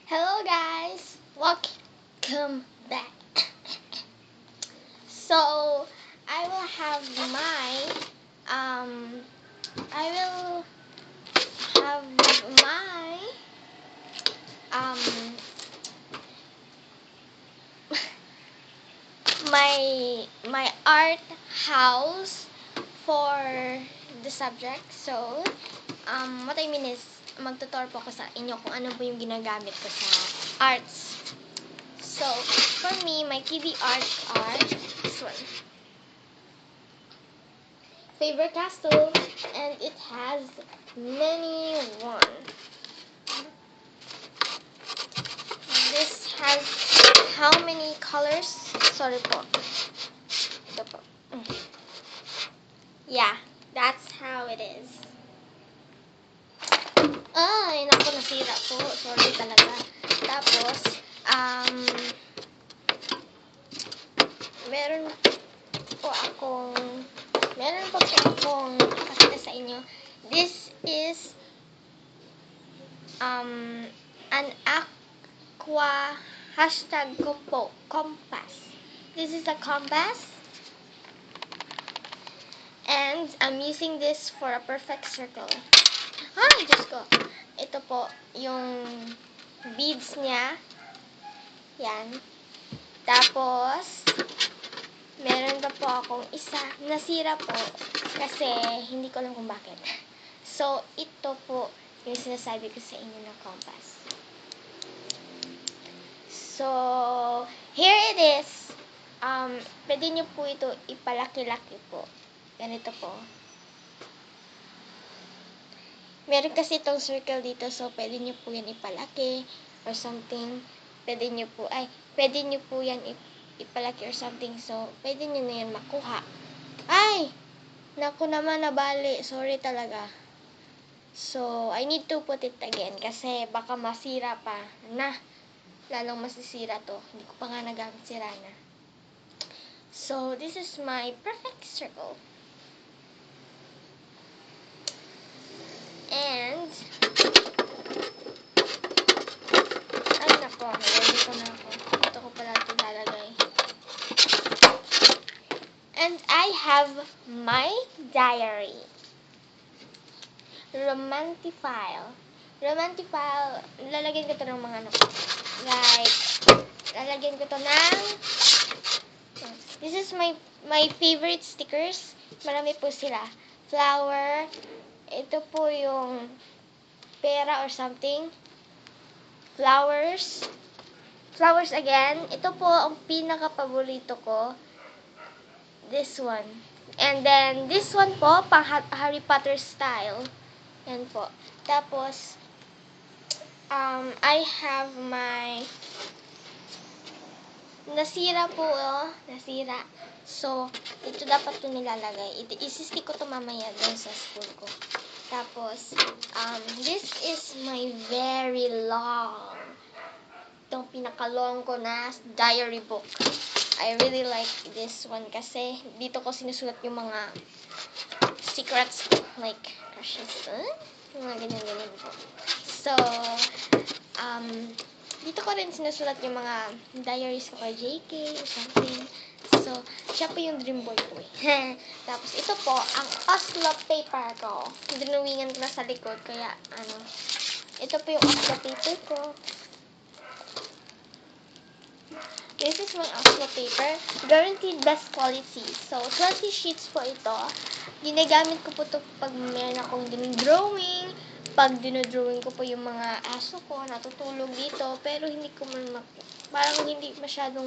Hello guys, welcome back. So I will have I will have um my art house for the subject. So what I mean is magtutor po ako sa inyo kung ano po yung ginagamit ko sa arts. So, for me, my kiddie arts are this one. Faber-Castell, and it has many one. This has how many colors? Sorry po. Ito po. Yeah, that's how it is. Ay, naku, nasira po. Sorry talaga. Tapos, meron po akong pakita sa inyo. This is an aqua compass. This is a compass, and I'm using this for a perfect circle. Ay, Diyos ko. Ito po yung beads niya. Yan. Tapos meron pa po akong isa, nasira po kasi hindi ko alam kung bakit. So, ito po yung sinasabi ko sa inyo na compass. So, here it is. Pwede nyo po ito ipalaki-laki po. Ganito po. Meron kasi itong circle dito, so pwede nyo po yan ipalaki or something. Pwede nyo po yan ipalaki or something. So, pwede nyo na yan makuha. Ay! Naku naman, nabali. Sorry talaga. So, I need to put it again kasi baka masira pa na. Lalong masisira to. Hindi ko pa nga nagamit, sira na. So, this is my perfect circle. And, ay nako, nalagay ko na ako. Ito ko pala ito lalagay. And I have my diary. Romantifile, lalagyan ko ito ng mga like, lalagyan ko ito ng, this is my favorite stickers. Marami po sila. Flower, ito po yung pera or something. Flowers again. Ito po ang pinaka-paborito ko. This one. And then, this one po, pang Harry Potter style. Yan po. Tapos, I have my nasira po, nasira. So, ito dapat ito nilalagay. Isistick ko ito mamaya doon sa school ko. Tapos, this is my very long, itong pinaka-long ko na diary book. I really like this one kasi dito ko sinusulat yung mga secrets, like crushes, yung mga ganyan-ganyan po. So, dito ko rin sinusulat yung mga diaries ko kay JK or something. So, siya po yung dream boy ko eh. Tapos, ito po, ang Oslo paper ko. Dinuwingan ko na sa likod, kaya, ito po yung Oslo paper ko. This is my Oslo paper. Guaranteed best quality. So, 20 sheets po ito. Ginagamit ko po ito pag meron akong dinodrawing. Pag dinodrawing ko po yung mga aso ko, natutulog dito. Pero hindi ko parang hindi masyadong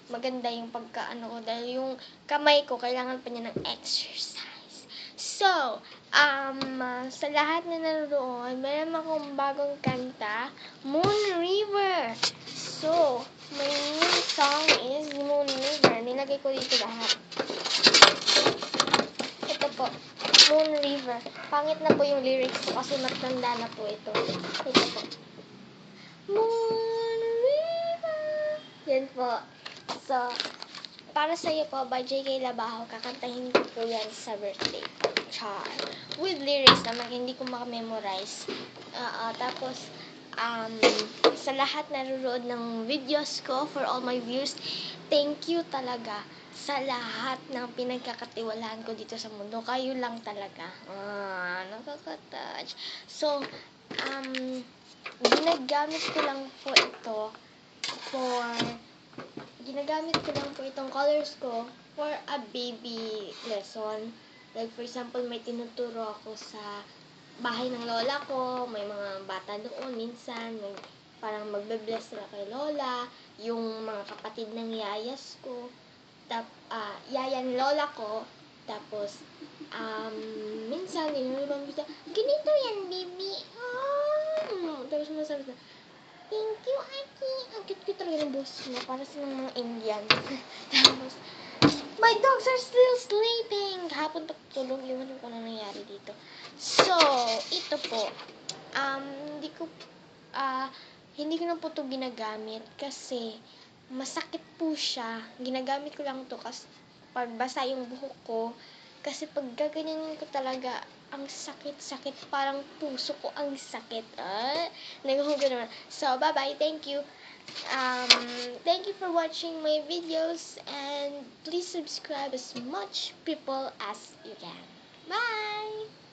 maganda yung pagkaano ko. Dahil yung kamay ko, kailangan pa niya ng exercise. So, sa lahat na naroon, meron akong bagong kanta, Moon River. So, my new song is Moon River. Nilagay ko dito lahat. Ito po, Moon River. Pangit na po yung lyrics ko kasi matanda na po ito. Ito po. Moon River. Yan po. So, para sa iyo po, by JK Labajo, kakantahin ko po yan sa birthday ko. Char. With lyrics naman, hindi ko makamemorize. Tapos, sa lahat na nanonood ng videos ko, for all my viewers, thank you talaga sa lahat ng pinagkakatiwalaan ko dito sa mundo. Kayo lang talaga. Nakaka-touch. So, ginagamit ko lang po itong colors ko for a baby lesson. Like, for example, may tinuturo ako sa bahay ng lola ko, may mga bata doon, minsan, parang magbe-bless sila kay lola, yung mga kapatid ng yayas ko, yaya ni lola ko, tapos, minsan, ginulubang bisa, ganito yan, baby, tapos masabi na, thank you, Aki. Ang cute-cute talaga ng boses mo, para silang mga Indian. Tapos, my dogs are still sleeping. Kahapon pa tulog, iwan ko na nangyari dito. So, ito po, hindi ko na po ito ginagamit kasi masakit po siya. Ginagamit ko lang ito kasi pag basa yung buhok ko, kasi pag gaganyanin ko talaga, ang sakit-sakit, parang puso ko ang sakit. Naghuhuga naman. So, bye-bye. Thank you. Thank you for watching my videos, and please subscribe as much people as you can. Bye!